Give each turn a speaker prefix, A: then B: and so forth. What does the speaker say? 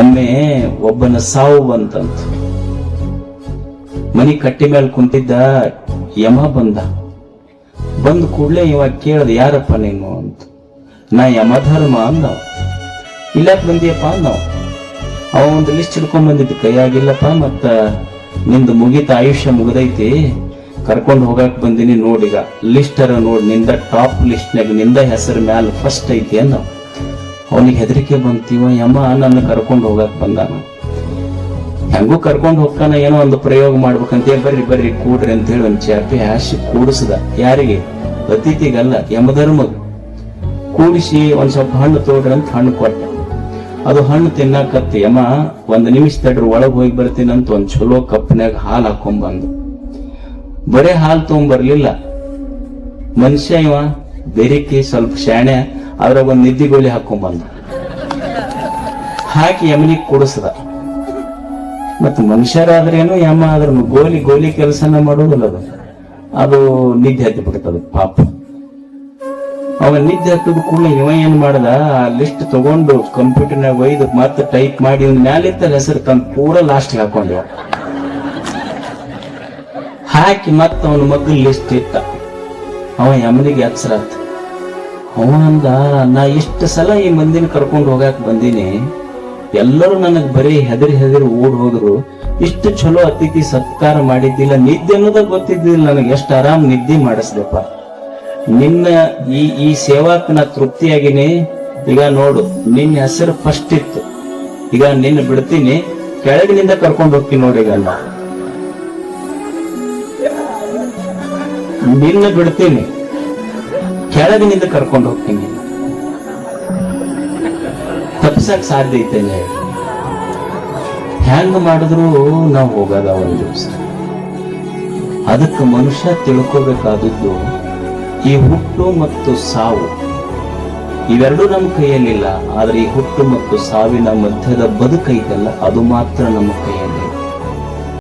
A: ಒಮ್ಮೆ ಒಬ್ಬನ ಸಾವು ಬಂತಂತ. ಮನಿ ಕಟ್ಟಿ ಮೇಲೆ ಕುಂತಿದ್ದ ಯಮ ಬಂದ ಕೂಡ್ಲೆ ಇವ ಕೇಳ್ದ, ಯಾರಪ್ಪ ನೀನು ಅಂತ. ನಾ ಯಮಧರ್ಮ ಅಂದವ. ಇಲ್ಲಾಕ್ ಬಂದಿಯಪ್ಪ ಅಂದವ. ಅವ ಒಂದು ಲಿಸ್ಟ್ ಹಿಡ್ಕೊಂಡ್ ಬಂದಿದ್ದು ಕೈಯಾಗಿಲ್ಲಪ್ಪ, ಮತ್ತ ನಿಂದು ಮುಗಿತ, ಆಯುಷ್ಯ ಮುಗಿದೈತಿ, ಕರ್ಕೊಂಡು ಹೋಗಾಕ್ ಬಂದಿನಿ, ನೋಡಿಗ ಲಿಸ್ಟ್ ಅರ ನೋಡ್, ನಿಂದ ಟಾಪ್ ಲಿಸ್ಟ್ನಾಗ ನಿಂದ ಹೆಸರು ಮ್ಯಾಲ ಫಸ್ಟ್ ಐತಿ ಅಂದವ. ಅವನಿಗೆ ಹೆದರಿಕೆ ಬಂತೀವ, ಯಮ ನನ್ನ ಕರ್ಕೊಂಡು ಹೋಗಾಕ್ ಬಂದಾನ, ಹೆಂಗೂ ಕರ್ಕೊಂಡು ಹೋಗ್ತಾನ, ಏನೋ ಒಂದು ಪ್ರಯೋಗ ಮಾಡ್ಬೇಕಂತ ಬರ್ರಿ ಕೂಡ್ರಿ ಅಂತ ಹೇಳಿ ಒಂದ್ ಚಾಪಿ ಹಾಸಿ ಕೂಡಿಸ್ದ. ಯಾರಿಗೆ? ಅತಿಥಿಗಲ್ಲ, ಯಮಧರ್ಮಗ್ ಕೂಡಿಸಿ ಒಂದ್ ಸ್ವಲ್ಪ ಹಣ್ಣು ತೋಡ್ರಿ ಅಂತ ಹಣ್ಣು ಕೊಟ್ಟ. ಅದು ಹಣ್ಣು ತಿನ್ನಾಕತ್ತಿ. ಯಮ ಒಂದ್ ನಿಮಿಷ ತಡ್ರಿ, ಒಳಗ್ ಹೋಗಿ ಬರ್ತೀನಂತ ಒಂದ್ ಚಲೋ ಕಪ್ನ್ಯಾಗ ಹಾಲು ಹಾಕೊಂಡ್ ಬಂದು, ಬರೇ ಹಾಲು ತಗೊಂಡ್ಬರ್ಲಿಲ್ಲ ಮನುಷ್ಯ ಇವ, ಬೆರಿಕಿ ಸ್ವಲ್ಪ ಶಾಣೆ, ಅದ್ರಾಗ ಒಂದ್ ನಿದ್ದಿಗೋಲಿ ಹಾಕೊಂಡ್ ಬಂದ, ಹಾಕಿ ಯಮನಿಗೆ ಕುಡಿಸ್ದ. ಮತ್ ಮನುಷ್ಯರಾದ್ರೇನು, ಯಮ ಆದ್ರೂ ಗೋಲಿ ಕೆಲಸನ ಮಾಡೋದಿಲ್ಲ, ಅದು ನಿದ್ದೆ ಹತ್ತಿ ಬಿಡ್ತದ ಪಾಪ. ಅವ ನಿದ್ದೆ ಹತ್ತದ ಕೂಡ ಇವ ಏನ್ ಮಾಡ್ದ, ಆ ಲಿಸ್ಟ್ ತಗೊಂಡು ಕಂಪ್ಯೂಟರ್ನಾಗ ಒಯ್ದು ಮತ್ತೆ ಟೈಪ್ ಮಾಡಿ ಒಂದ್ ಮ್ಯಾಲಿತ್ತ ಹೆಸರು ತಂದು ಪೂರಾ ಲಾಸ್ಟ್ ಹಾಕೊಂಡಿವ. ಹಾಕಿ ಮತ್ತ ಅವನ ಮಗ್ಗ ಲಿಸ್ಟ್ ಇಟ್ಟ. ಅವ ಯಮನಿಗೆ ಎಚ್ಚರಾತ. ಅವನಂದ, ನಾ ಇಷ್ಟ ಸಲ ಈ ಮಂದಿನ ಕರ್ಕೊಂಡು ಹೋಗಾಕ್ ಬಂದೀನಿ, ಎಲ್ಲರೂ ನನಗ್ ಬರೀ ಹೆದರಿ ಓಡ್ ಹೋದ್ರು, ಇಷ್ಟು ಚಲೋ ಅತಿಥಿ ಸತ್ಕಾರ ಮಾಡಿದ್ದಿಲ್ಲ, ನಿದ್ದೆ ಅನ್ನೋದಾಗ ಗೊತ್ತಿದ್ದಿಲ್ಲ ನನಗೆ, ಎಷ್ಟು ಆರಾಮ್ ನಿದ್ದೆ ಮಾಡಿಸ್ದಪ್ಪ. ನಿನ್ನ ಈ ಸೇವಾಕ್ ನಾ ತೃಪ್ತಿಯಾಗಿನಿ. ಈಗ ನೋಡು, ನಿನ್ನ ಹೆಸರು ಫಸ್ಟ್ ಇತ್ತು, ಈಗ ನಿನ್ನ ಬಿಡ್ತೀನಿ, ಕೆಳಗಿನಿಂದ ಕರ್ಕೊಂಡು ಹೋಗ್ತೀನಿ ನೋಡಿ. ಈಗ ನಿನ್ನ ಬಿಡ್ತೀನಿ, ಕೆಳಗಿನಿಂದ ಕರ್ಕೊಂಡು ಹೋಗ್ತೀನಿ, ತಪ್ಪಿಸಕ್ ಸಾಧ್ಯ ಐತೇನೆ. ಹ್ಯಾಂಗ ಮಾಡಿದ್ರು ನಾವು ಹೋಗದ ಒಂದು ದಿವಸ. ಅದಕ್ಕೆ ಮನುಷ್ಯ ತಿಳ್ಕೋಬೇಕಾದದ್ದು, ಈ ಹುಟ್ಟು ಮತ್ತು ಸಾವು ಇವೆರಡೂ ನಮ್ಮ ಕೈಯಲ್ಲಿಲ್ಲ, ಆದ್ರೆ ಈ ಹುಟ್ಟು ಮತ್ತು ಸಾವಿನ ಮಧ್ಯದ ಬದುಕೈತಲ್ಲ, ಅದು ಮಾತ್ರ ನಮ್ಮ ಕೈಯಲ್ಲಿ.